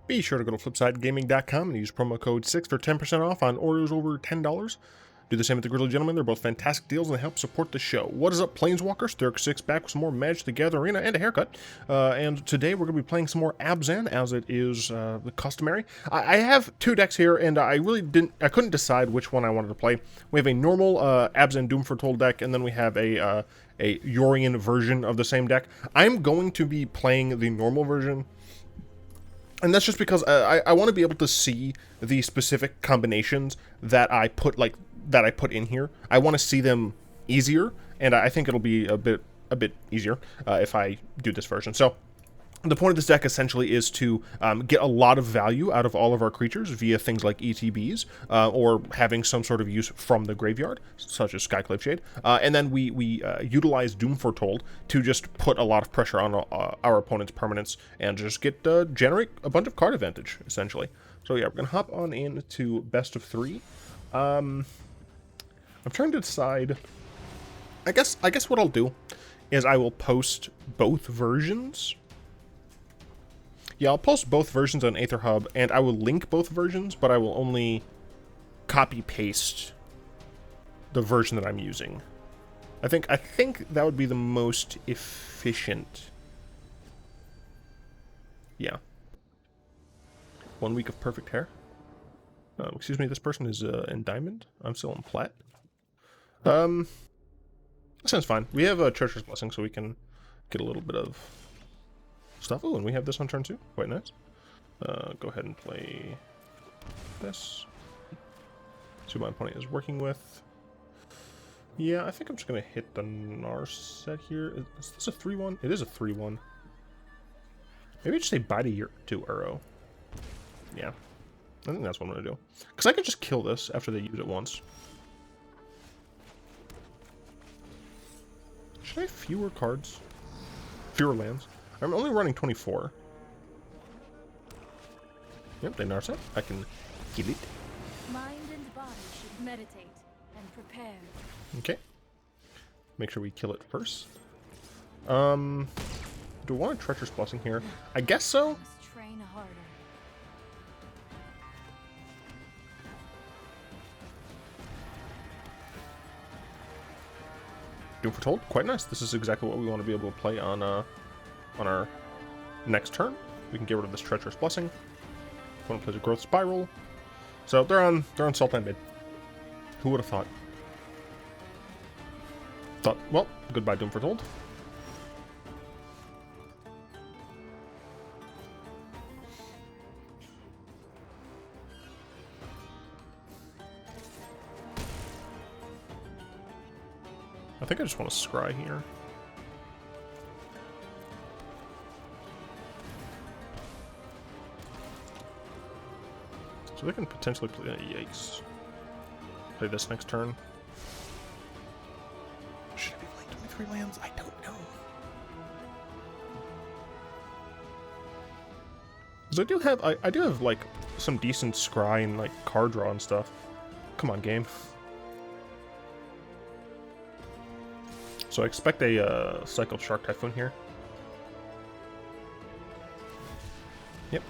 Be sure to go to flipsidegaming.com and use promo code 6 for 10% off on orders over $10. Do the same with the Grizzly Gentlemen. They're both fantastic deals and they help support the show. What is up, Planeswalkers? Thurk6 back with some more Magic the Gathering Arena and a haircut. And today we're going to be playing some more Abzan, as it is the customary. I have two decks here, and I couldn't decide which one I wanted to play. We have a normal Abzan Doom Foretold deck, and then we have a Yorion version of the same deck. I'm going to be playing the normal version. And that's just because I want to be able to see the specific combinations that I put in here. I want to see them easier, and I think it'll be a bit easier if I do this version. So the point of this deck essentially is to get a lot of value out of all of our creatures via things like ETBs or having some sort of use from the graveyard, such as Skyclave Shade. And then we utilize Doom Foretold to just put a lot of pressure on our opponent's permanents and just generate a bunch of card advantage, essentially. So yeah, we're going to hop on into best of 3. I'm trying to decide. I guess what I'll do is I will post both versions. Yeah, I'll post both versions on Aether Hub, and I will link both versions, but I will only copy-paste the version that I'm using. I think that would be the most efficient. Yeah. 1 week of perfect hair. Excuse me, this person is in diamond. I'm still in plat. That sounds fine. We have a Treacherous Blessing, so we can get a little bit of stuff. Oh, and we have this on turn 2. Quite nice. Go ahead and play this. See what my opponent is working with. Yeah, I think I'm just going to hit the Narset here. Is this a 3-1? It is a 3-1. Maybe just say bye to Uro. Yeah. I think that's what I'm going to do. Because I could just kill this after they use it once. Should I have fewer cards? Fewer lands? I'm only running 24. Yep, they Narset. I can kill it. Mind and body should meditate and prepare. Okay. Make sure we kill it first. Do I want a Treacherous Blessing here? I guess so. Must train harder. Doom Foretold, quite nice. This is exactly what we want to be able to play on our next turn. We can get rid of this Treacherous Blessing. Opponent plays a Growth Spiral. So they're on Sultai mid. Who would have thought? Well, goodbye Doom Foretold. I think I just want to scry here. So they can potentially play. Yikes. Play this next turn. Should I be playing 23 lands? I don't know. Because I do have like some decent scry and like card draw and stuff. Come on, game. So I expect a Cycle Shark Typhoon here. Yep.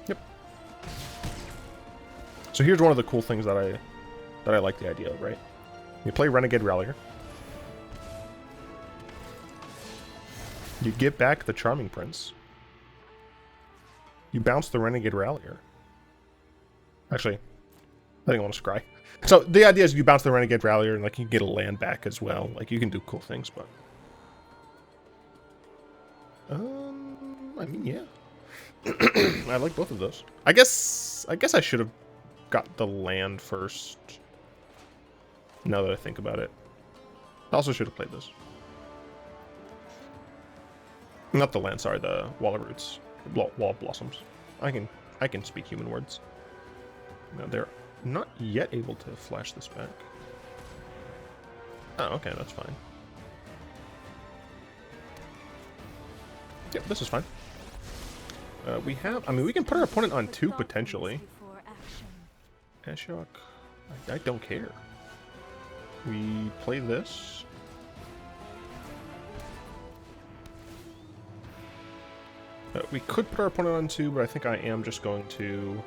Yep. So here's one of the cool things that I like the idea of, right? You play Renegade Rallier. You get back the Charming Prince. You bounce the Renegade Rallier. Actually, I think I want to scry. So the idea is you bounce the Renegade Rallier and like you get a land back as well. Like you can do cool things, but I mean, yeah. I like both of those. I guess I should have got the land first. Now that I think about it. I also should have played this. Not the land, sorry, the Wall of Roots. Wall of Blossoms. I can speak human words. Now they're not yet able to flash this back. Oh, okay, that's fine. Yep, this is fine. We can put our opponent on 2 potentially. Ashok, I don't care. We play this. We could put our opponent on 2, but I think I am just going to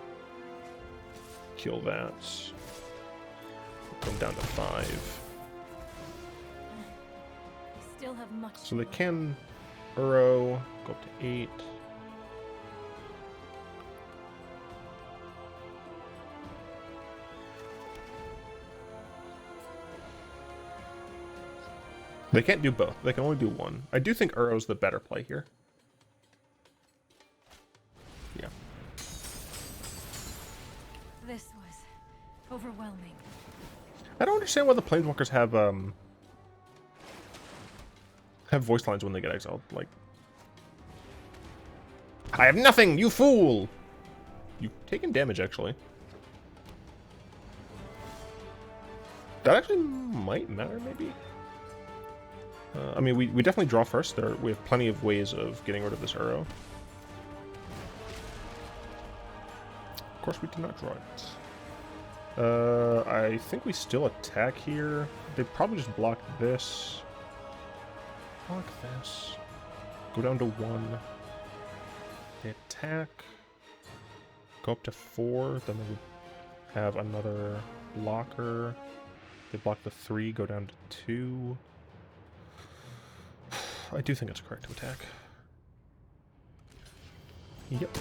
kill that. Come down to 5. Still have much. So they can Uro, go up to 8. They can't do both. They can only do one. I do think Uro's the better play here. Yeah. This was overwhelming. I don't understand why the Planeswalkers have voice lines when they get exiled. Like, I have nothing, you fool! You've taken damage, actually. That actually might matter, maybe? I mean, we definitely draw first. We have plenty of ways of getting rid of this Uro. Of course, we did not draw it. I think we still attack here. They probably just block this. Block this. Go down to 1. They attack. Go up to 4. Then they would have another blocker. They block the 3. Go down to 2. I do think it's correct to attack. Yep.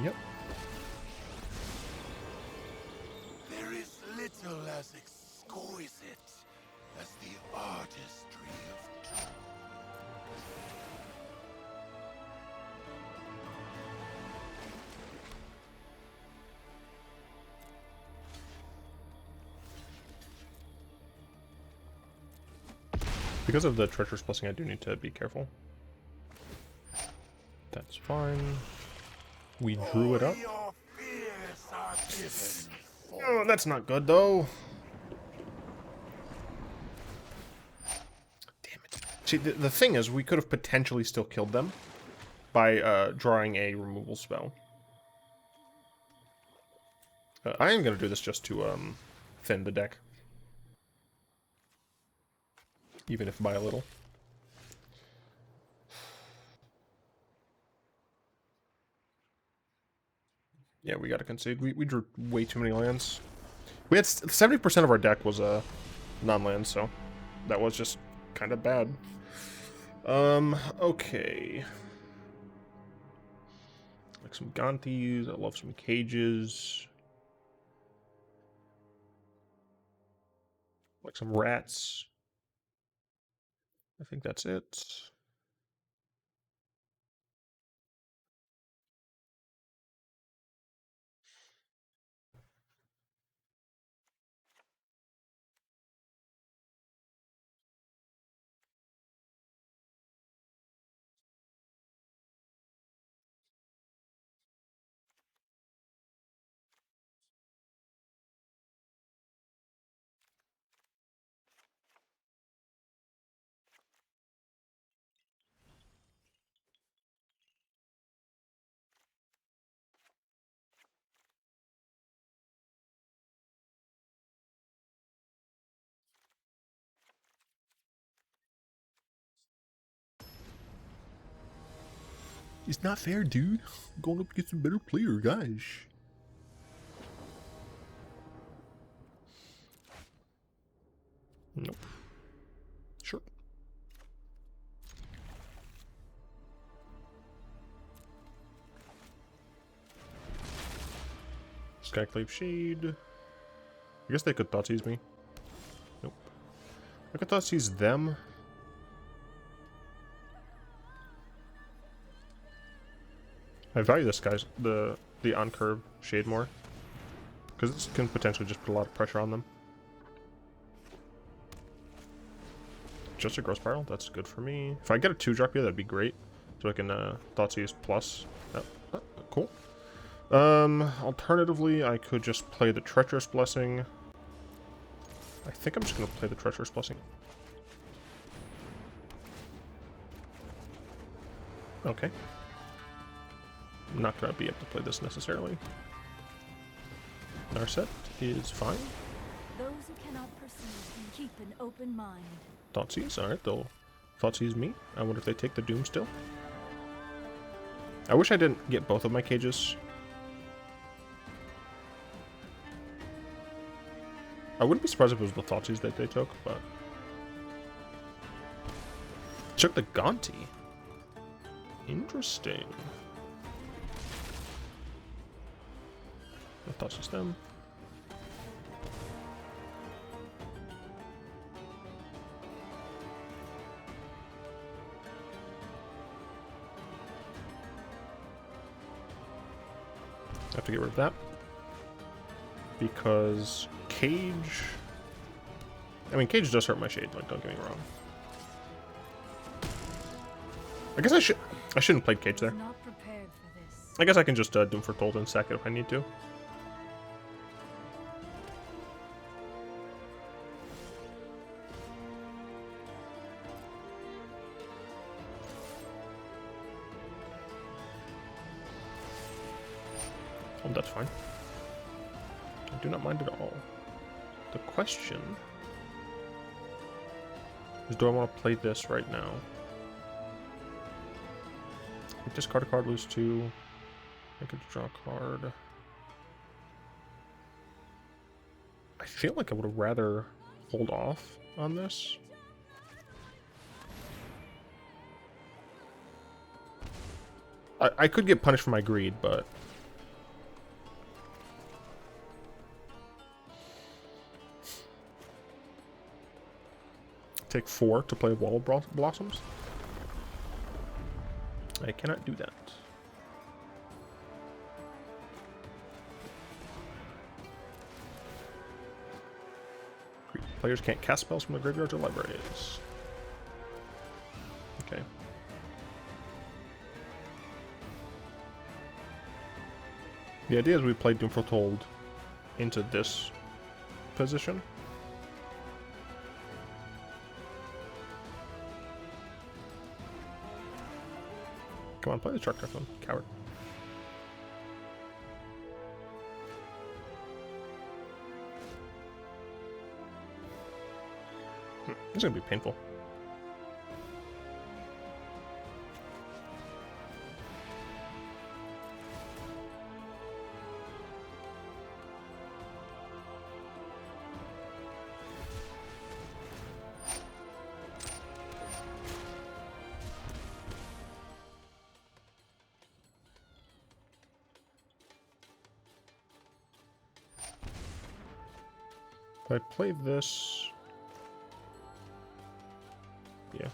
Yep. There is little as exquisite as the artistry of truth. Because of the Treacherous Blessing, I do need to be careful. That's fine. We drew it up. Your fears are given Oh, that's not good, though. Damn it. See, the thing is, we could have potentially still killed them by drawing a removal spell. I am going to do this just to thin the deck. Even if by a little. Yeah, we gotta concede. We drew way too many lands. We had 70% of our deck was non-land, so that was just kind of bad. Okay. Like some Gontis. I love some cages. Like some rats. I think that's it. It's not fair, dude. I'm going up against some better player, guys. Nope. Sure. Skyclave Shade. I guess they could Thoughtseize me. Nope. I could Thoughtseize them. I value this guy's the on-curve Shade more. Because this can potentially just put a lot of pressure on them. Just a Growth Spiral, that's good for me. If I get a 2-drop here, that'd be great. So I can Thoughtseize plus. Oh, cool. Alternatively, I could just play the Treacherous Blessing. I think I'm just going to play the Treacherous Blessing. Okay. I'm not going to be able to play this necessarily. Narset is fine. Those who cannot perceive can keep an open mind. Thoughtseize, alright, they'll Thoughtseize me. I wonder if they take the Doom still. I wish I didn't get both of my cages. I wouldn't be surprised if it was the Thoughtseize that they took, but... Took the Gonti. Interesting. I'll Thoughtseize them. I have to get rid of that. Because Cage... I mean, Cage does hurt my Shade, like, don't get me wrong. I guess I shouldn't have played Cage there. Not prepared for this. I guess I can just Doom Foretold and sack it if I need to. Oh, that's fine. I do not mind at all. The question is, do I want to play this right now? Discard a card, lose 2. I could draw a card. I feel like I would have rather hold off on this. I could get punished for my greed, but... Take 4 to play Wall of Blossoms. I cannot do that. Players can't cast spells from the graveyards or libraries. Okay. The idea is we play Doom Foretold into this position. Come on, play the Thragtusk one, coward. This is gonna be painful. If I play this... Yeah.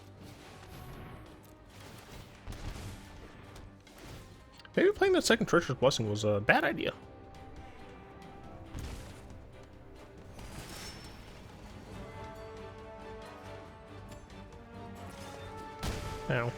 Maybe playing that second Treacherous Blessing was a bad idea. Ow.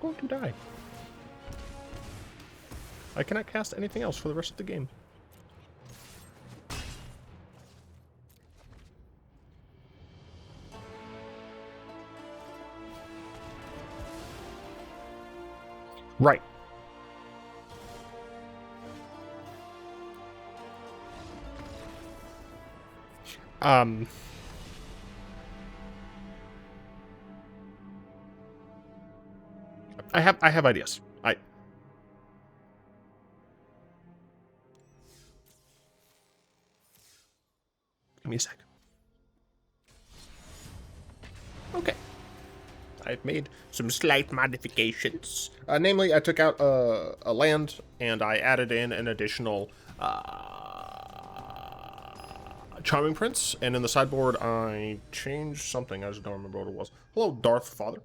Going to die. I cannot cast anything else for the rest of the game. Right. I have ideas. Give me a sec. Okay. I've made some slight modifications. Namely, I took out a land and I added in an additional Charming Prince, and in the sideboard I changed something. I just don't remember what it was. Hello, Darth Father.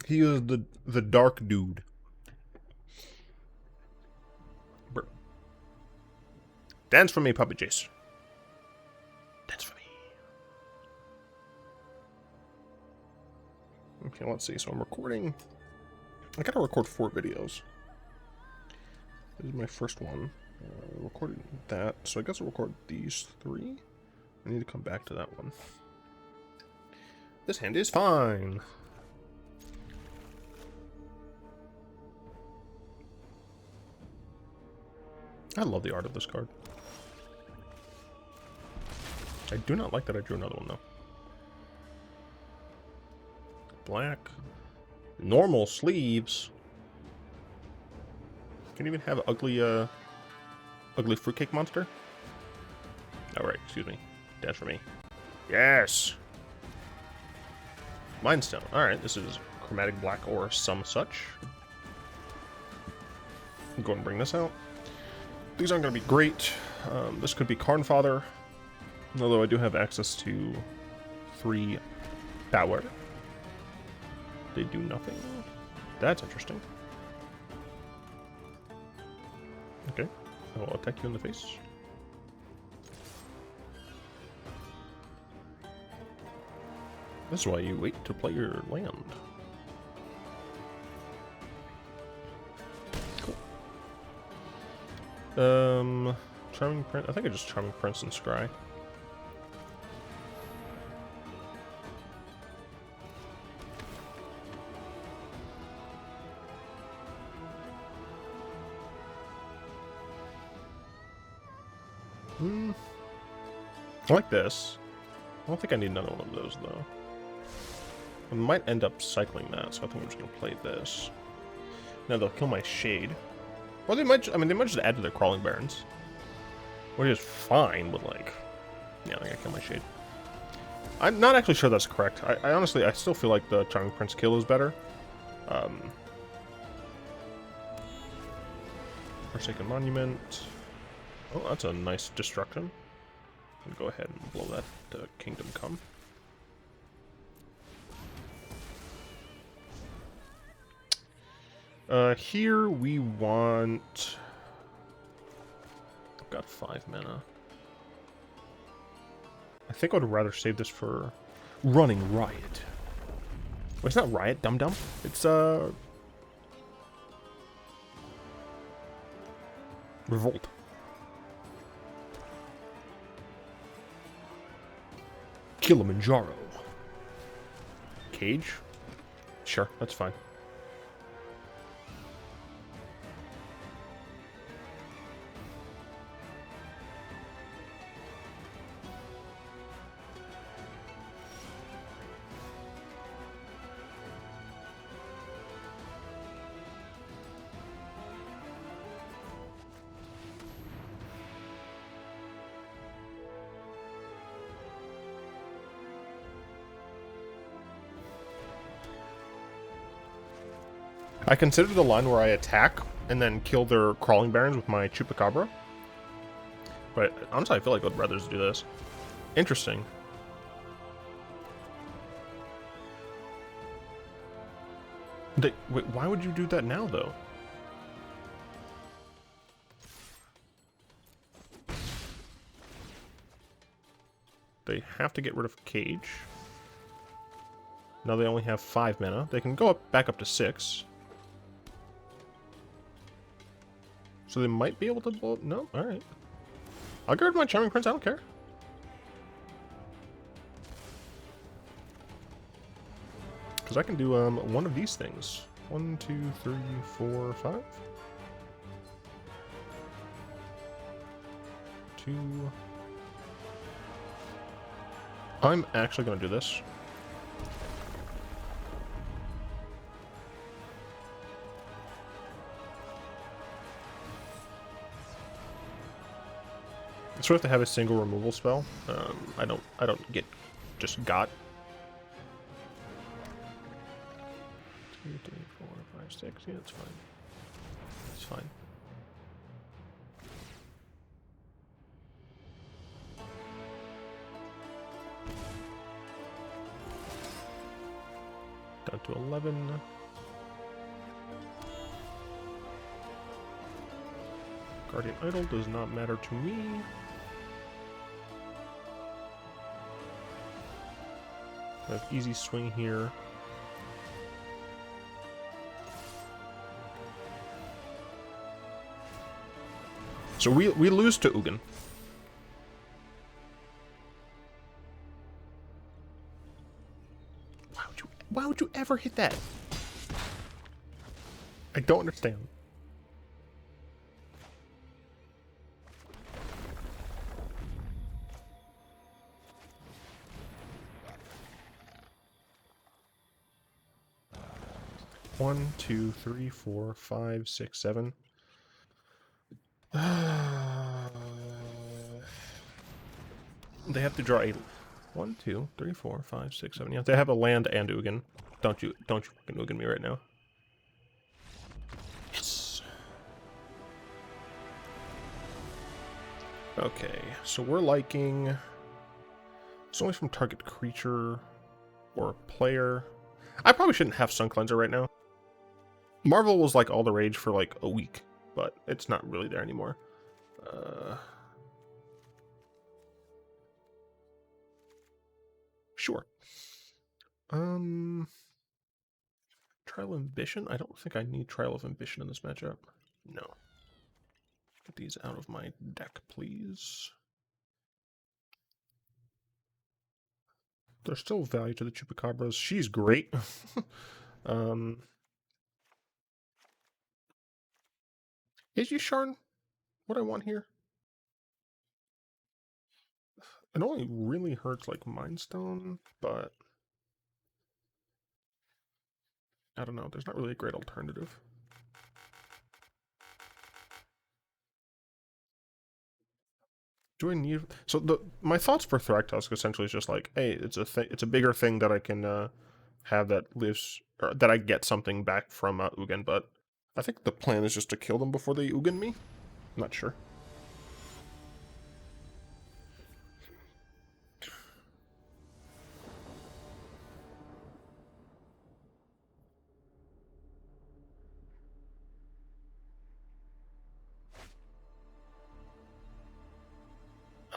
He is the dark dude. Dance for me, Puppy Jace. Dance for me. Okay, let's see. So I'm recording. I gotta record 4 videos. This is my first one. I recorded that, so I guess I'll record these 3. I need to come back to that one. This hand is fine. I love the art of this card. I do not like that I drew another one, though. Black. Normal sleeves. Can you even have ugly, ugly fruitcake monster? Alright, excuse me. Dance for me. Yes! Mindstone. Alright, this is chromatic black or some such. Go ahead and bring this out. These aren't going to be great. This could be Karnfather. Although I do have access to 3 power. They do nothing. That's interesting. Okay. I will attack you in the face. This is why you wait to play your land. Cool. Charming Prince. I think I just Charming Prince and Scry. I like this. I don't think I need another one of those, though. I might end up cycling that, so I think I'm just going to play this. Now they'll kill my Shade. Or they might, I mean, they might just add to their Crawling Barrens. Which is fine, but like... Yeah, I think I kill my Shade. I'm not actually sure that's correct. I honestly, I still feel like the Charming Prince kill is better. Forsaken Monument. Oh, that's a nice destruction. I'll go ahead and blow that to Kingdom Come. Here we want... I've got 5 mana. I think I would rather save this for Running Riot. Wait, it's not Riot, dum-dum. It's, Revolt. Kilimanjaro. Cage? Sure, that's fine. I considered the line where I attack and then kill their Crawling Barrens with my Chupacabra. But honestly, I feel like I'd rather just do this. Interesting. Wait, why would you do that now, though? They have to get rid of Cage. Now they only have 5 mana. They can go back up to 6. So they might be able to blow... No? Alright. I'll guard my Charming Prince, I don't care. Because I can do one of these things. 1, 2, 3, 4, 5. 2. I'm actually going to do this. So we have to have a single removal spell. I don't get just got. 2, 3, 4, 5, 6. Yeah, it's fine. It's fine. Down to 11. Guardian Idol does not matter to me. I have easy swing here. So we lose to Ugin. Why would you ever hit that? I don't understand. One, two, three, four, five, six, seven. They have to draw a 1, 2, 3, 4, 5, 6, 7. Yeah, they have a land and Ugin. Don't you fucking Ugin me right now. Yes. Okay, so we're liking. It's only from target creature or player. I probably shouldn't have Suncleanser right now. Marvel was like all the rage for like a week, but it's not really there anymore. Sure. Trial of Ambition? I don't think I need Trial of Ambition in this matchup. No. Get these out of my deck, please. There's still value to the Chupacabras. She's great. Is Yasharn what I want here? It only really hurts like Mind Stone, but I don't know. There's not really a great alternative. Do I need? So my thoughts for Thragtusk essentially is just like, hey, it's a bigger thing that I can have that lives, or that I get something back from Ugin. But I think the plan is just to kill them before they Ugin me. I'm not sure.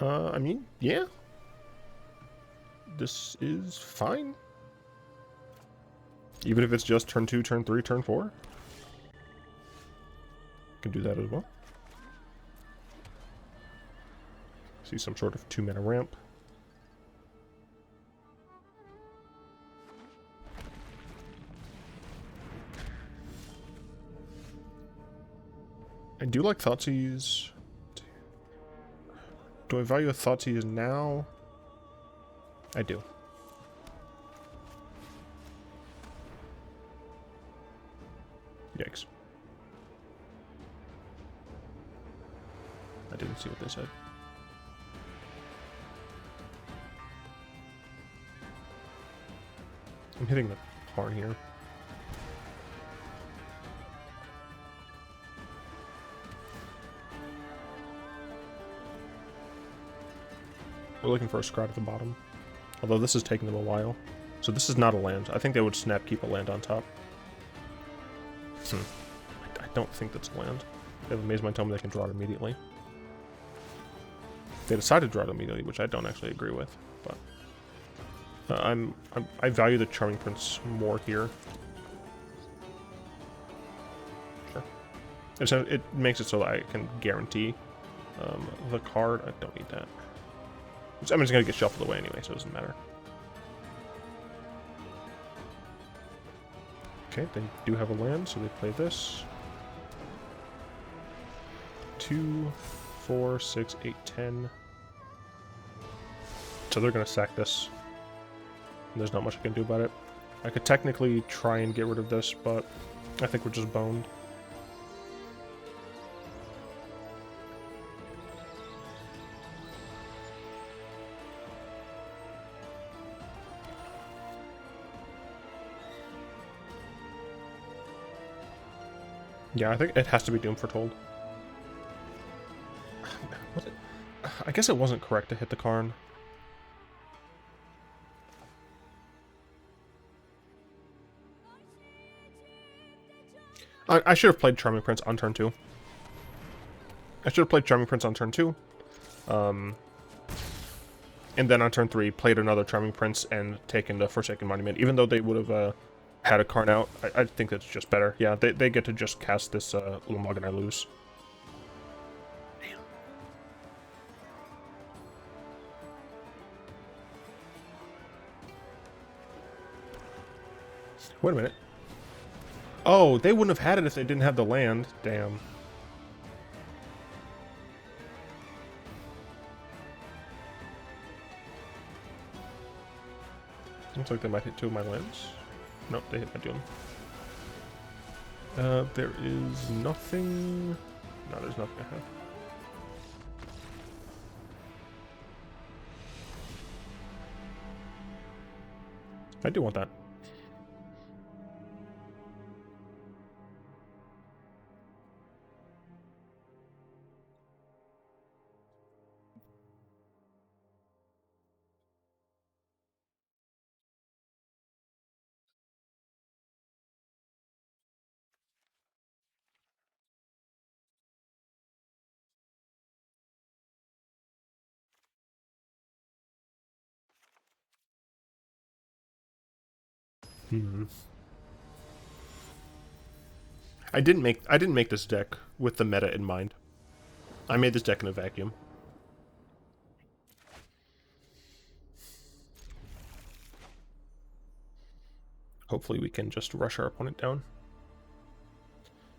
I mean, yeah. This is fine. Even if it's just turn 2, turn 3, turn 4. Can do that as well. See some sort of 2-mana ramp. I do like Thoughtseize. Do I value a Thoughtseize now? I do. Yikes. I didn't see what they said. I'm hitting the horn here. We're looking for a scry at the bottom. Although this is taking them a while. So this is not a land. I think they would snap keep a land on top. I don't think that's a land. They have Amaze Mind tell me they can draw it immediately. They decided to draw it immediately, which I don't actually agree with. But I value the Charming Prince more here. Sure. It makes it so that I can guarantee the card. I don't need that. I mean, it's going to get shuffled away anyway, so it doesn't matter. Okay, they do have a land, so they play this. 2, 4, 6, 8, 10. So they're going to sack this. And there's not much I can do about it. I could technically try and get rid of this, but I think we're just boned. Yeah, I think it has to be Doom Foretold. I guess it wasn't correct to hit the Karn. I should have played Charming Prince on turn 2. I should have played Charming Prince on turn 2. And then on turn 3, played another Charming Prince and taken the Forsaken Monument. Even though they would have had a card out, I think that's just better. Yeah, they get to just cast this Ulamog and I lose. Damn. Wait a minute. Oh, they wouldn't have had it if they didn't have the land. Damn. Looks like they might hit 2 of my lands. Nope, they hit my Doom. There is nothing... No, there's nothing I have. I do want that. I didn't make this deck with the meta in mind. I made this deck in a vacuum. Hopefully we can just rush our opponent down.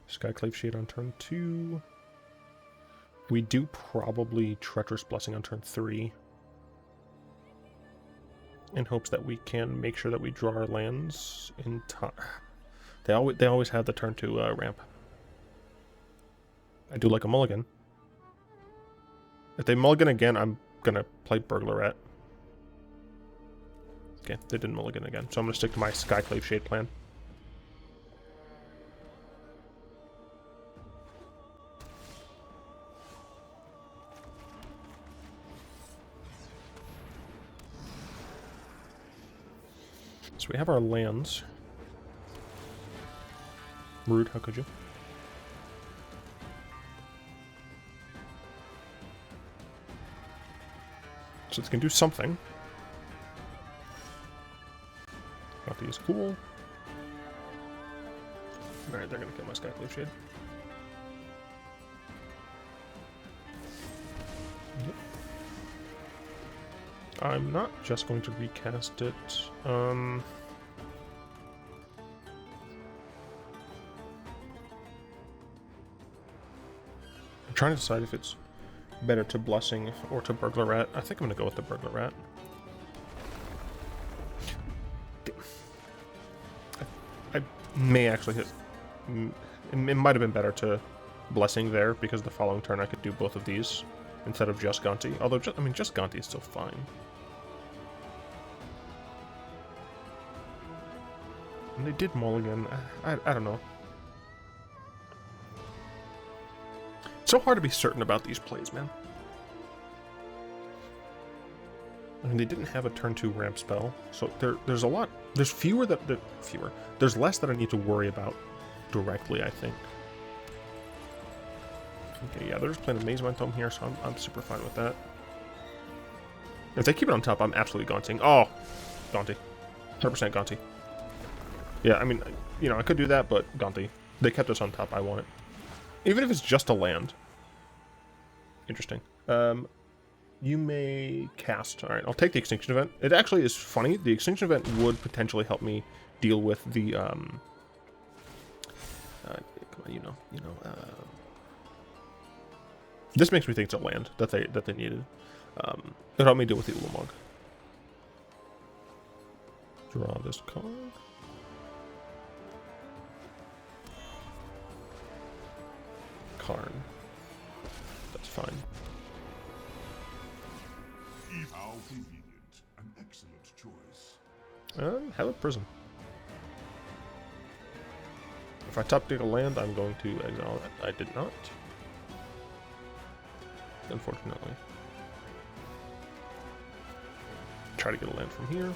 Skyclave Shade on turn 2. We do probably Treacherous Blessing on turn 3. In hopes that we can make sure that we draw our lands in time. They always have the turn 2 ramp. I do like a mulligan. If they mulligan again, I'm gonna play Burglar Rat. Okay, they didn't mulligan again, so I'm gonna stick to my Skyclave Shade plan. So we have our lands. Rude, how could you? So it's gonna do something. Gonti is cool. Alright, they're gonna kill my Skyclave Shade. Yep. I'm not just going to recast it. I'm trying to decide if it's better to Blessing or to Burglar Rat. I think I'm gonna go with the Burglar Rat. I may actually hit... It might have been better to Blessing there, because the following turn I could do both of these instead of just Gonti. Although, just Gonti is still fine. And they did mulligan. I don't know. It's so hard to be certain about these plays, man. I mean, they didn't have a turn 2 ramp spell, so there's a lot. There's fewer. There's less that I need to worry about directly, I think. Okay, yeah, they're just playing a Maze Mind Tome here, so I'm super fine with that. If they keep it on top, I'm absolutely Gonting. Oh, Gonti. 100% Gonti. Yeah, I mean, you know, I could do that, but Gonti. They kept us on top, I want it. Even if it's just a land. Interesting. You may cast. Alright, I'll take the Extinction Event. It actually is funny. The Extinction Event would potentially help me deal with the, come on, this makes me think it's a land that they needed. It helped me deal with the Ulamog. Draw this card. Karn. That's fine. How convenient. An excellent choice. Hallowed Prison. If I top deck a land, I'm going to exile that. I did not. Unfortunately. Try to get a land from here.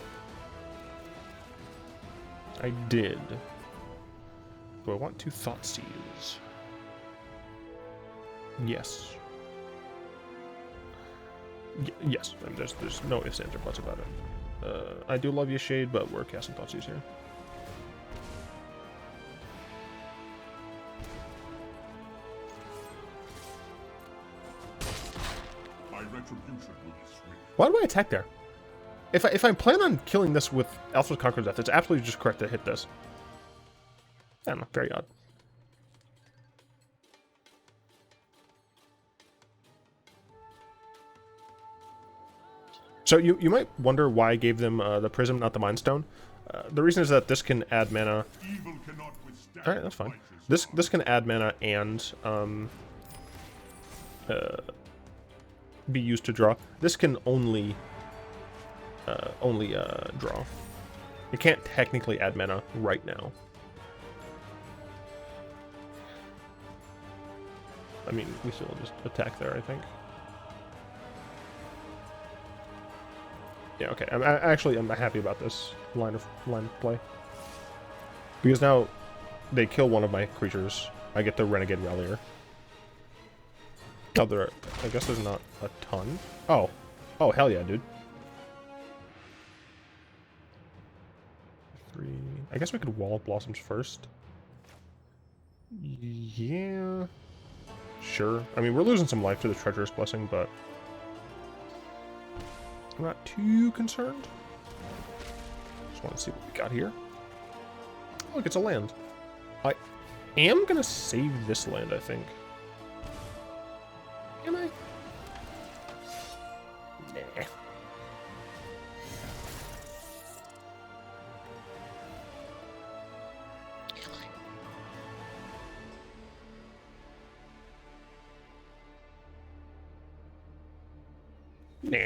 I did. Do I want to Thoughtseize? Yes. Yes. I mean, there's no ifs, ands, or buts about it. I do love you, Shade, but we're casting Thoughtseize here. Why do I attack there? If I plan on killing this with Elspeth Conqueror's Death, it's absolutely just correct to hit this. I don't know, very odd. So you might wonder why I gave them the Prism, not the Mind Stone. The reason is that this can add mana. Alright, that's fine. This can add mana and be used to draw. This can only draw. It can't technically add mana right now. I mean, we still just attack there, I think. Yeah, okay. I'm happy about this line of play. Because now they kill one of my creatures. I get the Renegade Rallier. Oh, I guess there's not a ton. Oh. Oh, hell yeah, dude. 3. I guess we could Wall of Blossoms first. Yeah. Sure. I mean, we're losing some life to the Treacherous Blessing, but I'm not too concerned. Just want to see what we got here. Look, it's a land. I am going to save this land, I think. Am I? Nah. Nah.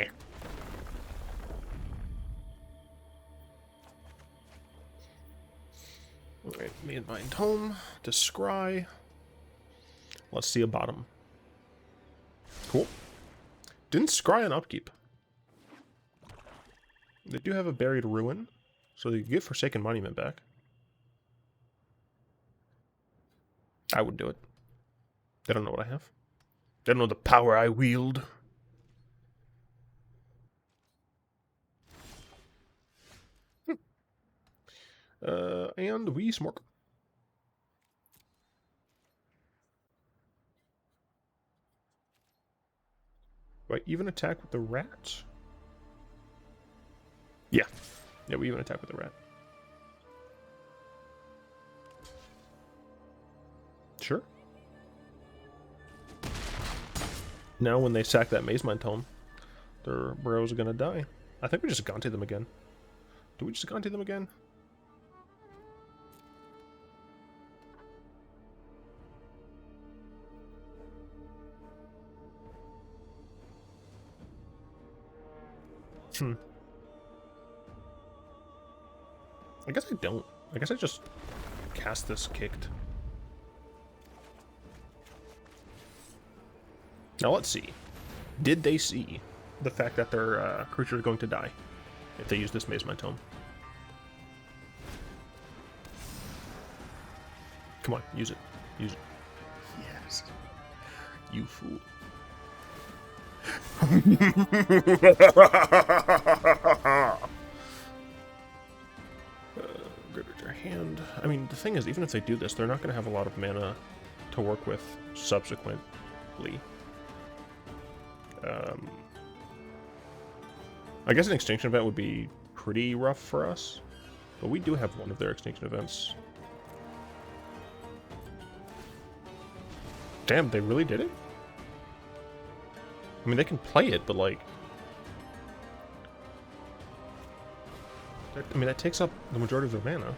Alright, Midnight Tome to scry. Let's see a bottom. Cool. Didn't scry an upkeep. They do have a Buried Ruin, so they get Forsaken Monument back. I would do it. They don't know what I have. They don't know the power I wield. And we smork. Do I even attack with the rat? Yeah. Yeah, we even attack with the rat. Sure. Now when they sack that Maze Mind Tome, their bros are gonna die. I think we just Gonti them again. Do we just Gonti them again? I guess I don't. I guess I just cast this kicked. Now let's see. Did they see the fact that their creature is going to die if they use this Maze Mind Tome? Come on, use it. Use it. Yes. You fool. Your hand. I mean, the thing is, even if they do this, they're not going to have a lot of mana to work with subsequently. I guess an extinction event would be pretty rough for us, but we do have one of their extinction events. Damn, they really did it? I mean, they can play it, but like... I mean, that takes up the majority of their mana.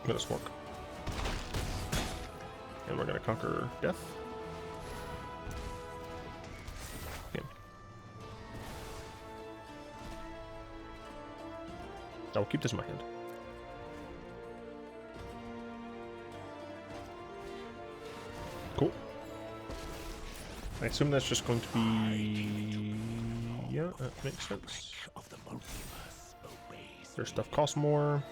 I'm gonna smoke. And we're gonna conquer death. Okay. I will keep this in my hand. Cool. I assume that's just going to be... Yeah, that makes sense. Their stuff costs more.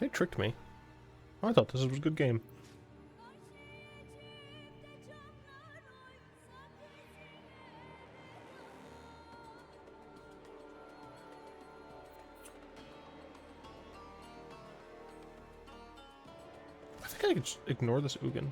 They tricked me. I thought this was a good game. I think I could just ignore this Ugin.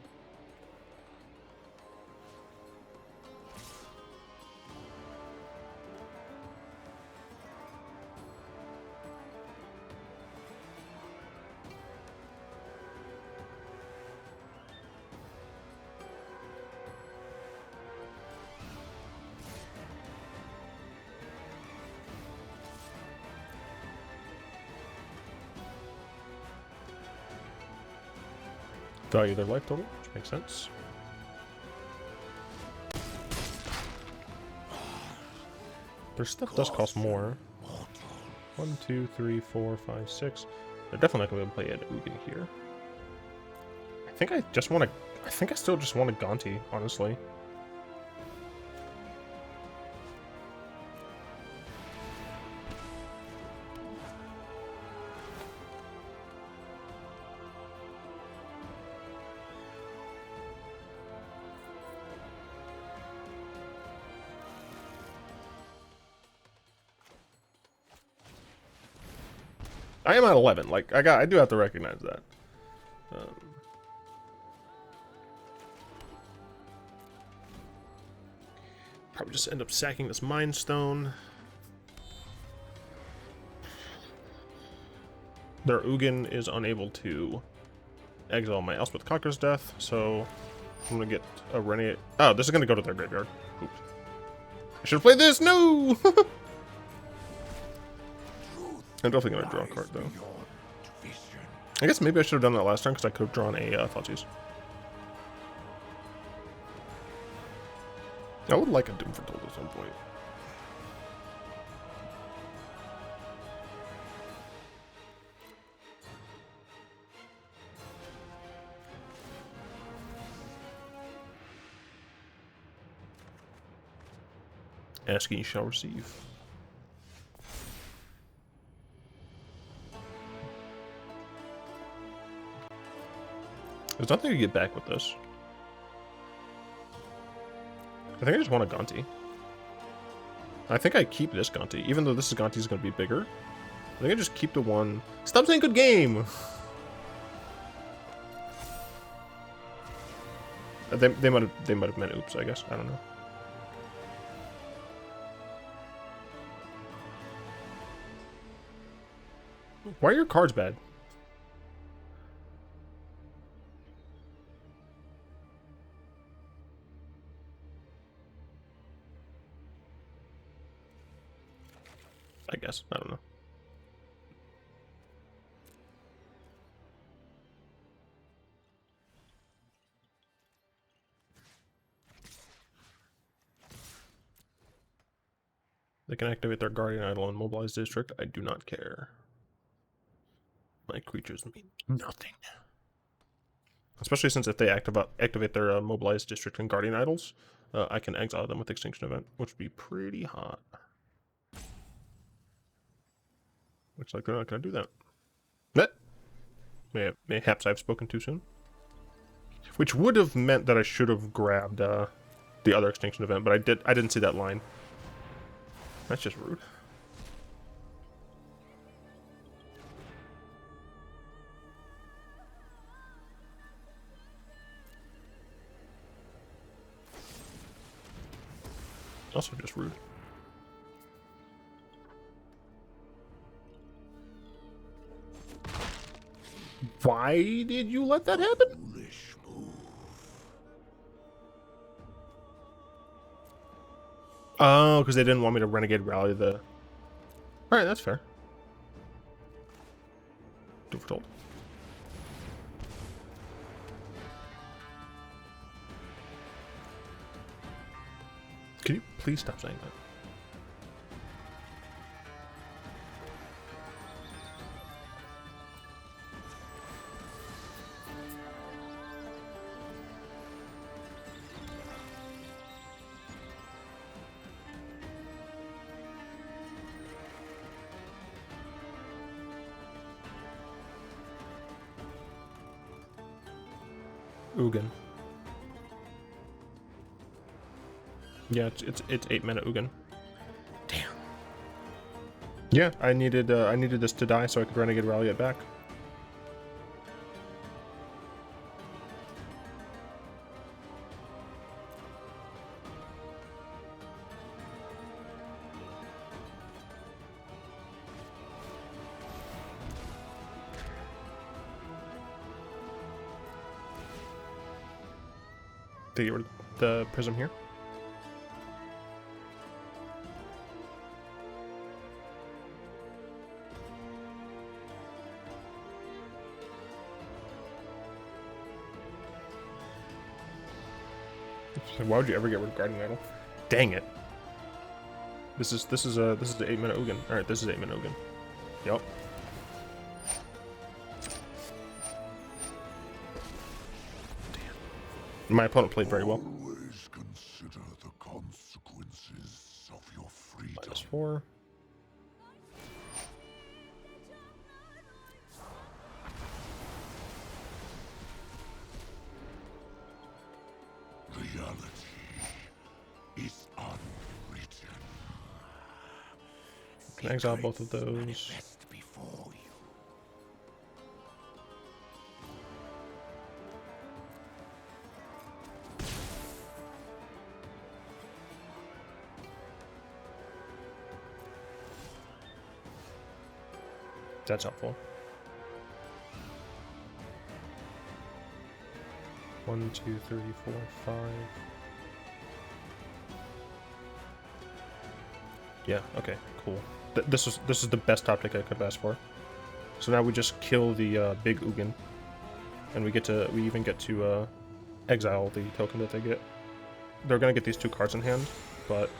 Value their life total, which makes sense. Their stuff does cost more. 1, 2, 3, 4, 5, 6. They're definitely not going to be able to play an Ugin here. I think I just want to. I think I still just want a Gonti, honestly. I am at 11. Like I do have to recognize that. Probably just end up sacking this Mind Stone. Their Ugin is unable to exile my Elspeth Conqueror's Death, so I'm gonna get a Renegade. Oh, this is gonna go to their graveyard. Oops. I should have played this. No. I'm definitely going to draw a card, though. I guess maybe I should have done that last turn, because I could have drawn a Thoughtseize. I would like a Doom Foretold at some point. Asking you shall receive. There's nothing to get back with this. I think I just want a Gonti. I think I keep this Gonti, even though this Gonti is going to be bigger. I think I just keep the one. Stop saying good game! They might have meant oops, I guess. I don't know. Why are your cards bad? I guess. I don't know. They can activate their Guardian Idol and mobilize District. I do not care. My creatures mean nothing. Especially since if they activate their Mobilized District and Guardian Idols, I can exile them with Extinction Event, which would be pretty hot. Looks like they're not going to do that. But mayhaps I've spoken too soon. Which would have meant that I should have grabbed the other Extinction Event, but I didn't see that line. That's just rude. Also just rude. Why did you let that happen? Foolish move. Oh, because they didn't want me to Renegade Rally the... Alright, that's fair. Doom Foretold. Can you please stop saying that? Ugin. Yeah, it's 8 mana Ugin. Damn. Yeah, I needed this to die so I could Renegade Rallier it back. To get rid of the prism here. Why would you ever get rid of Guardian Idol? Dang it! This is the 8 mana Ugin. All right, this is 8 mana Ugin. Yup. My opponent played very well. Always consider the consequences of your freedom. -4. Reality is unwritten. Can exile both of those. Before you. That's helpful. 1, 2, 3, 4, 5. Yeah. Okay. Cool. This is the best top deck I could have asked for. So now we just kill the big Ugin, and we even get to exile the token that they get. They're gonna get these 2 cards in hand, but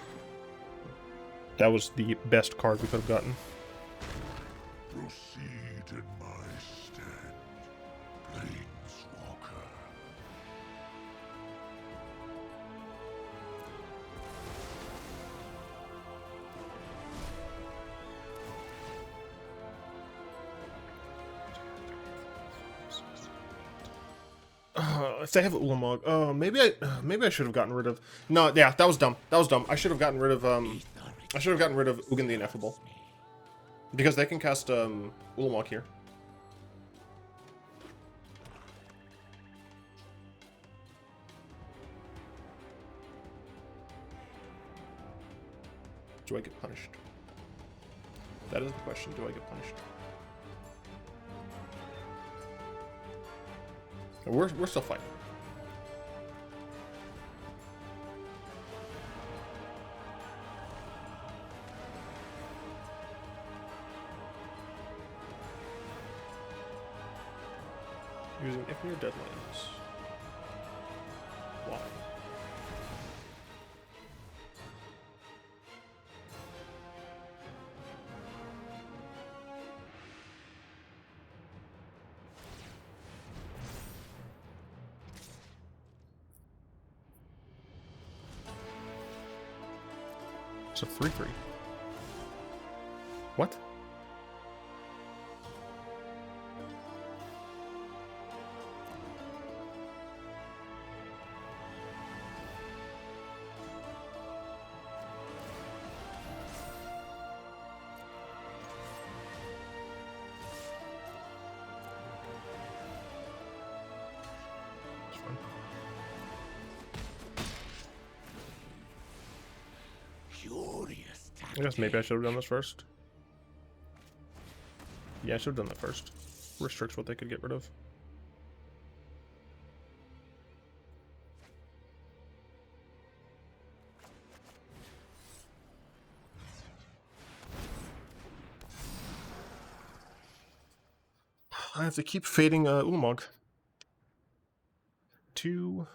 that was the best card we could have gotten. Proceed in my stead, Planeswalker. If they have Ulamog, maybe I should have gotten rid of. No, yeah, that was dumb. That was dumb. I should have gotten rid of Ugin the Ineffable. Because they can cast Ulamog here. Do I get punished? That is the question. Do I get punished? We're still fighting. Using if near deadlines. Why? It's a 3/3. What? I guess maybe I should have done this first. Yeah, I should have done that first. Restricts what they could get rid of. I have to keep fading Ulamog. 1,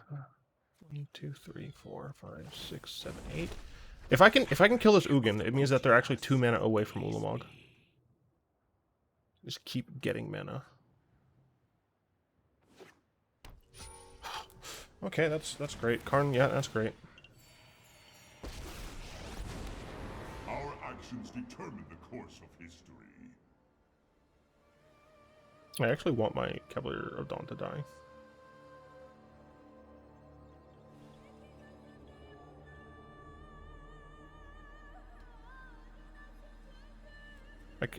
2, 3, 4, 5, 6, 7, 8. If I can kill this Ugin, it means that they're actually 2 mana away from Ulamog. Just keep getting mana. Okay, that's great. Karn, yeah, that's great. Our actions determine the course of history. I actually want my Cavalier of Dawn to die.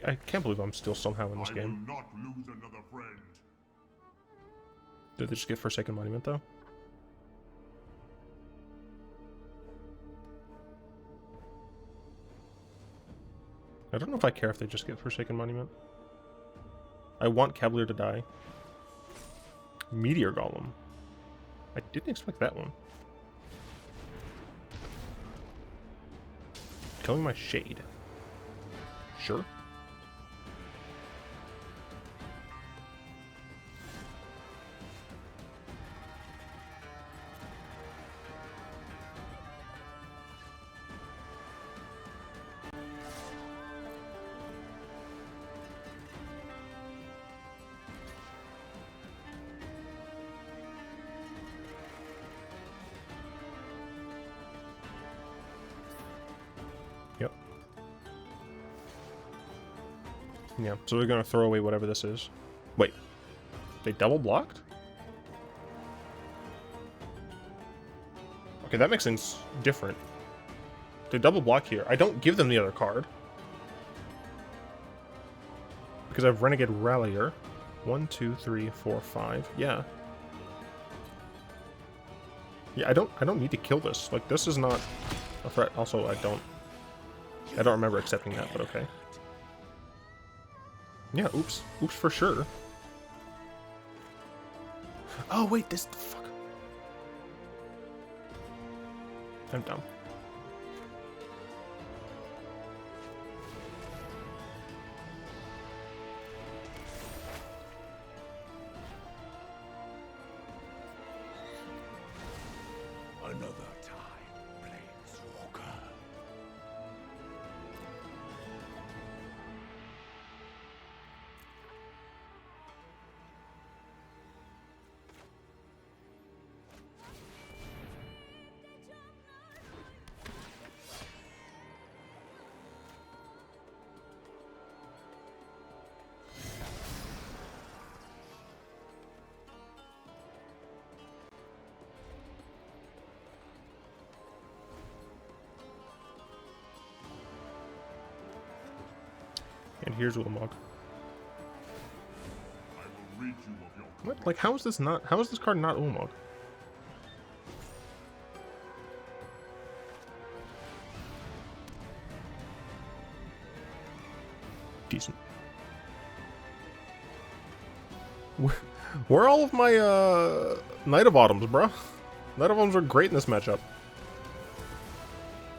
I can't believe I'm still somehow in this game. will not lose another friend. Did they just get Forsaken Monument, though? I don't know if I care if they just get Forsaken Monument. I want Cavalier to die. Meteor Golem. I didn't expect that one. Killing my Shade. Sure. Yep. Yeah, so we're gonna throw away whatever this is. Wait, they double blocked? Okay, that makes things different. They double block here. I don't give them the other card. Because I have Renegade Rallier. 1, 2, 3, 4, 5. Yeah. Yeah, I don't need to kill this. Like, this is not a threat. Also, I don't remember accepting that, but okay. Yeah, oops. Oops for sure. Oh, wait, this... Fuck. I'm dumb. Another time, Planeswalker. And here's Ulamog. I will rid you of your What? Like, how is this not... How is this card not Ulamog? Decent. Where are all of my, Knight of Autumns, bro? Knight of Autumns are great in this matchup.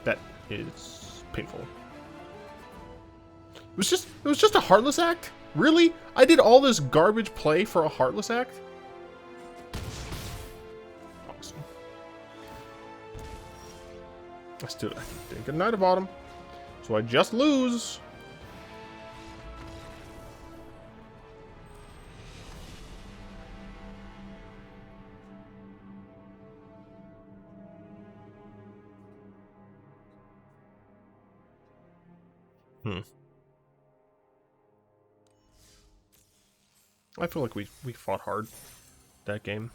That is painful. It was just a Heartless Act? Really? I did all this garbage play for a Heartless Act? Awesome. I still didn't get a Knight of Autumn. So I just lose. I feel like we fought hard that game.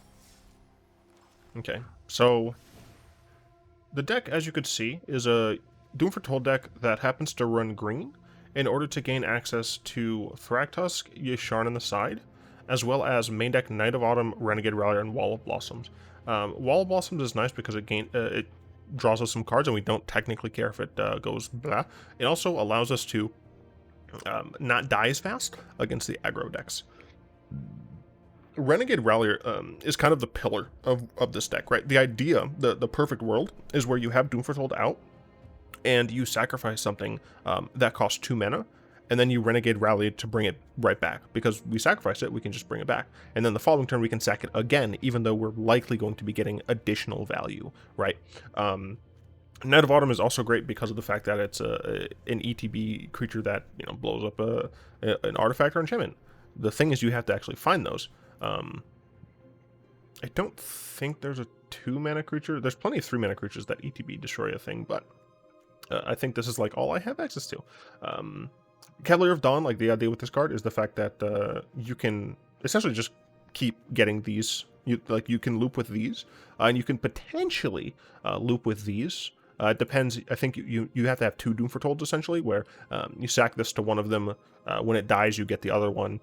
Okay, so the deck, as you could see, is a Doom Foretold deck that happens to run green in order to gain access to Thragtusk, Yasharn on the side, as well as main deck Knight of Autumn, Renegade Rallier, and Wall of Blossoms. Wall of Blossoms is nice because it draws us some cards, and we don't technically care if it goes blah. It also allows us to not die as fast against the aggro decks. Renegade Rallier is kind of the pillar of this deck, right? The idea, the perfect world, is where you have Doom Foretold out, and you sacrifice something that costs 2 mana, and then you Renegade Rallier to bring it right back. Because we sacrifice it, we can just bring it back. And then the following turn, we can sack it again, even though we're likely going to be getting additional value, right? Knight of Autumn is also great because of the fact that it's an ETB creature that, you know, blows up an artifact or enchantment. The thing is, you have to actually find those. I don't think there's a 2-mana creature. There's plenty of 3-mana creatures that ETB destroy a thing, but I think this is like all I have access to. Cavalier of Dawn, like the idea with this card is the fact that you can essentially just keep getting these. You can loop with these, and you can potentially loop with these It depends. I think you have to have 2 Doom Foretold essentially, where you sack this to one of them. When it dies, you get the other one.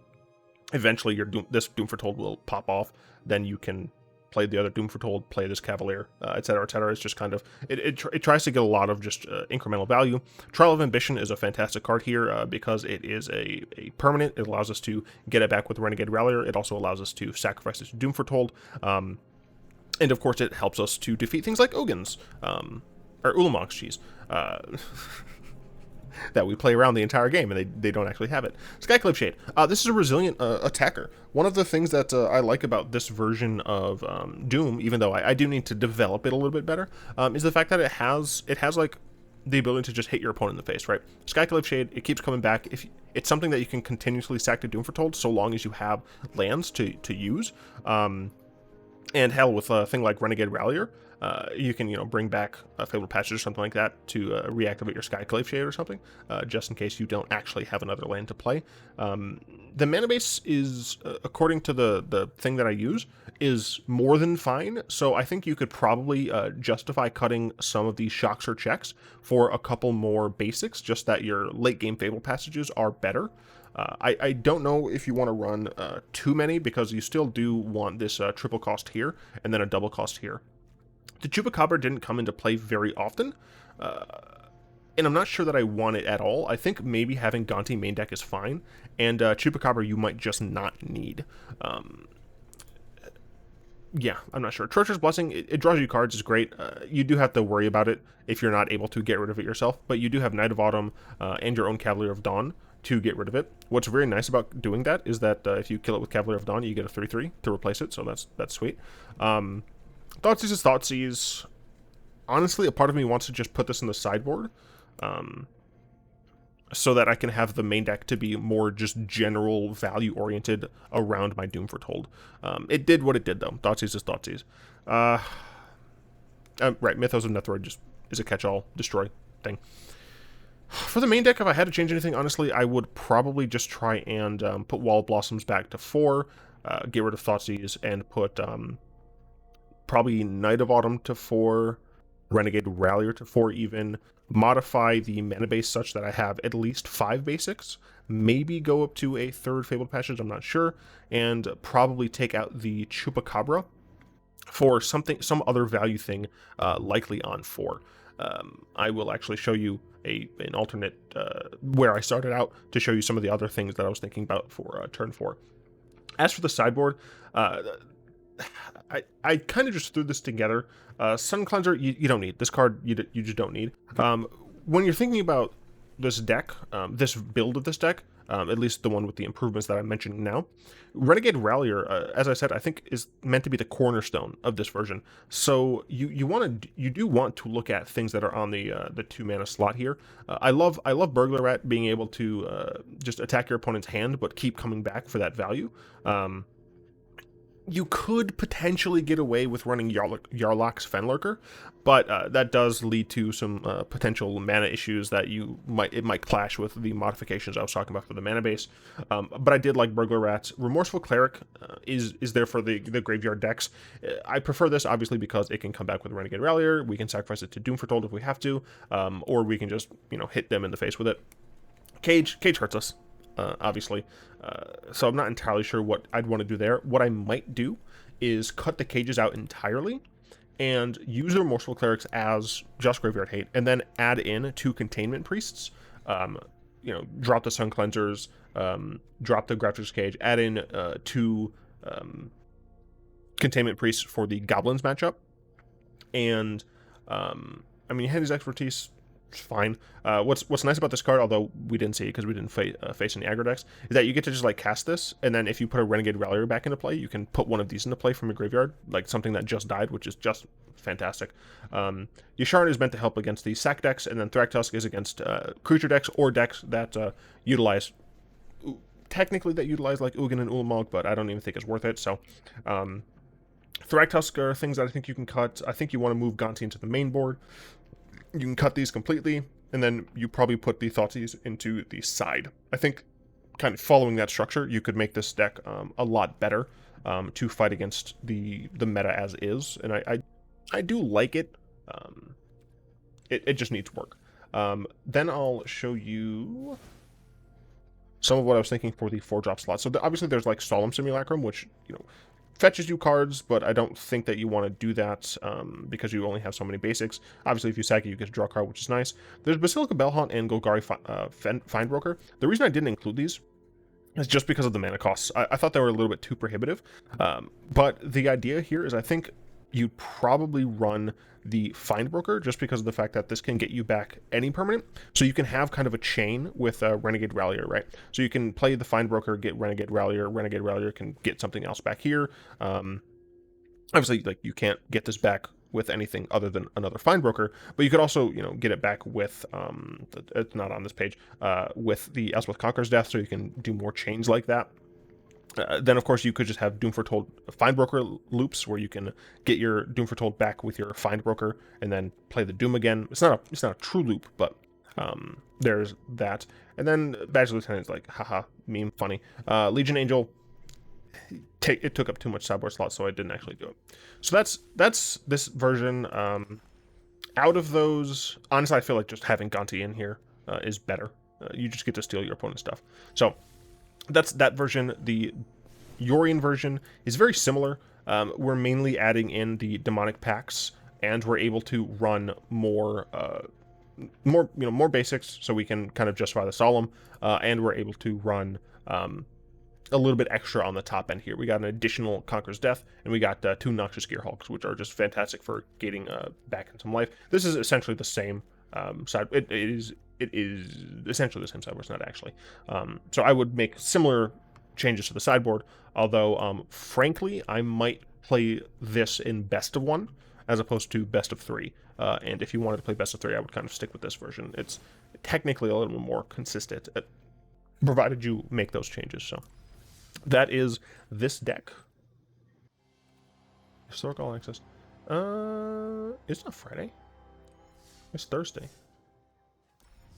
Eventually, this Doom Foretold will pop off. Then you can play the other Doom Foretold, play this Cavalier, etc., etc. It's just kind of it tries to get a lot of just incremental value. Trial of Ambition is a fantastic card here because it is a permanent. It allows us to get it back with Renegade Rallier. It also allows us to sacrifice it to Doom Foretold. And of course, it helps us to defeat things like Ugins, or Ulamog's, geez, that we play around the entire game, and they don't actually have it. Skyclave Shade. This is a resilient attacker. One of the things that I like about this version of Doom, even though I do need to develop it a little bit better, is the fact that it has like the ability to just hit your opponent in the face, right? Skyclave Shade, it keeps coming back. If it's something that you can continuously sack to Doom Foretold, so long as you have lands to use. And hell, with a thing like Renegade Rallier, you can, bring back a Fabled Passage or something like that to reactivate your Skyclave Shade or something, just in case you don't actually have another land to play. The mana base is, according to the thing that I use, is more than fine, so I think you could probably justify cutting some of these shocks or checks for a couple more basics, just that your late game Fabled Passages are better. I don't know if you want to run too many, because you still do want this triple cost here and then a double cost here. The Chupacabra didn't come into play very often, and I'm not sure that I want it at all. I think maybe having Gonti main deck is fine, and Chupacabra you might just not need. Yeah, I'm not sure. Treacherous Blessing, it draws you cards, is great. You do have to worry about it if you're not able to get rid of it yourself, but you do have Knight of Autumn and your own Cavalier of Dawn to get rid of it. What's very nice about doing that is that if you kill it with Cavalier of Dawn, you get a 3/3 to replace it, so that's sweet. Thoughtseize is Thoughtseize. Honestly, a part of me wants to just put this in the sideboard, so that I can have the main deck to be more just general value oriented around my Doom Foretold. It did what it did though. Thoughtseize is Thoughtseize. Right, Mythos of Nethroi just is a catch-all destroy thing. For the main deck, if I had to change anything, honestly, I would probably just try and put Wall of Blossoms back to 4, get rid of Thoughtseize, and put probably Knight of Autumn to 4, Renegade Rallier to 4 even, modify the mana base such that I have at least 5 basics, maybe go up to a 3rd Fabled Passage, I'm not sure, and probably take out the Chupacabra for some other value thing, likely on 4. I will actually show you an alternate where I started out to show you some of the other things that I was thinking about for turn 4. As for the sideboard, I kind of just threw this together. Suncleanser, you don't need. This card you just don't need. When you're thinking about this deck, this build of this deck, at least the one with the improvements that I mentioned now, Renegade Rallier, as I said, I think is meant to be the cornerstone of this version. So you do want to look at things that are on the 2 mana slot here. I love Burglar Rat being able to just attack your opponent's hand, but keep coming back for that value. You could potentially get away with running Yarlock's Fenlurker, but that does lead to some potential mana issues that it might clash with the modifications I was talking about for the mana base. But I did like Burglar Rats. Remorseful Cleric is there for the graveyard decks. I prefer this obviously because it can come back with Renegade Rallier. We can sacrifice it to Doom Foretold if we have to, or we can just hit them in the face with it. Cage hurts us. Obviously, so I'm not entirely sure what I'd want to do there. What I might do is cut the cages out entirely and use the Remorseful Clerics as just Graveyard Hate, and then add in 2 Containment Priests. Drop the Suncleansers, drop the Grafdigger's Cage, add in 2 Containment Priests for the Goblins matchup, and Yahenni's Expertise. It's fine. What's nice about this card, although we didn't see it because we didn't face any aggro decks, is that you get to just cast this, and then if you put a Renegade Rallier back into play, you can put one of these into play from your graveyard, like something that just died, which is just fantastic. Yasharn is meant to help against the sack decks, and then Thragtusk is against creature decks or decks that utilize like Ugin and Ulamog, but I don't even think it's worth it. So Thragtusk are things that I think you can cut. I think you want to move Gonti into the main board. You can cut these completely, and then you probably put the Thoughtseize into the side. I think kind of following that structure, you could make this deck a lot better to fight against the meta as is, and I do like it. it just needs work. Then I'll show you some of what I was thinking for the 4-drop slot. So obviously there's like Solemn Simulacrum, which, you know, fetches you cards, but I don't think that you want to do that because you only have so many basics. Obviously, if you sack it, you get to draw a card, which is nice. There's Basilica Bellhaunt and Golgari Findbroker. The reason I didn't include these is just because of the mana costs. I thought they were a little bit too prohibitive. But the idea here is I think you'd probably run the Findbroker just because of the fact that this can get you back any permanent. So you can have kind of a chain with Renegade Rallier, right? So you can play the Findbroker, get Renegade Rallier. Renegade Rallier can get something else back here. Obviously, like, you can't get this back with anything other than another Findbroker, but you could also, you know, get it back with, it's not on this page, with the Elspeth Conqueror's Death, so you can do more chains like that. Then, of course, you could just have Doom Foretold Findbroker loops where you can get your Doom Foretold back with your Findbroker and then play the Doom again. It's not a true loop, but there's that. And then Badge Lieutenant is like, haha, meme, funny. Legion Angel, it took up too much sideboard slots, so I didn't actually do it. So that's this version. Out of those, honestly, I feel like just having Gonti in here is better. You just get to steal your opponent's stuff. So that's that version. The Yorion version is very similar. We're mainly adding in the demonic packs, and we're able to run more basics, so we can kind of justify the Solemn, and we're able to run a little bit extra on the top end here. We got an additional Conqueror's Death, and we got 2 Noxious Gearhulks, which are just fantastic for getting back in some life. This is essentially the same side. It is essentially the same sideboard. It's not actually. So I would make similar changes to the sideboard, although frankly I might play this in best of 1 as opposed to best of 3. And if you wanted to play best of 3, I would kind of stick with this version. It's technically a little more consistent, provided you make those changes. So that is this deck. Historic All Access. It's not Friday. It's Thursday.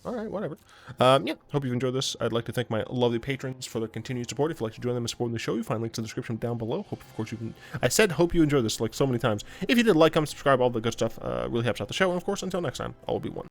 All right, whatever. Yeah, hope you've enjoyed this. I'd like to thank my lovely patrons for their continued support. If you'd like to join them in supporting the show, you'll find links in the description down below. Hope, of course, you can. I said hope you enjoyed this like so many times. If you did, like, comment, subscribe, all the good stuff. Really helps out the show. And of course, until next time, I will be one.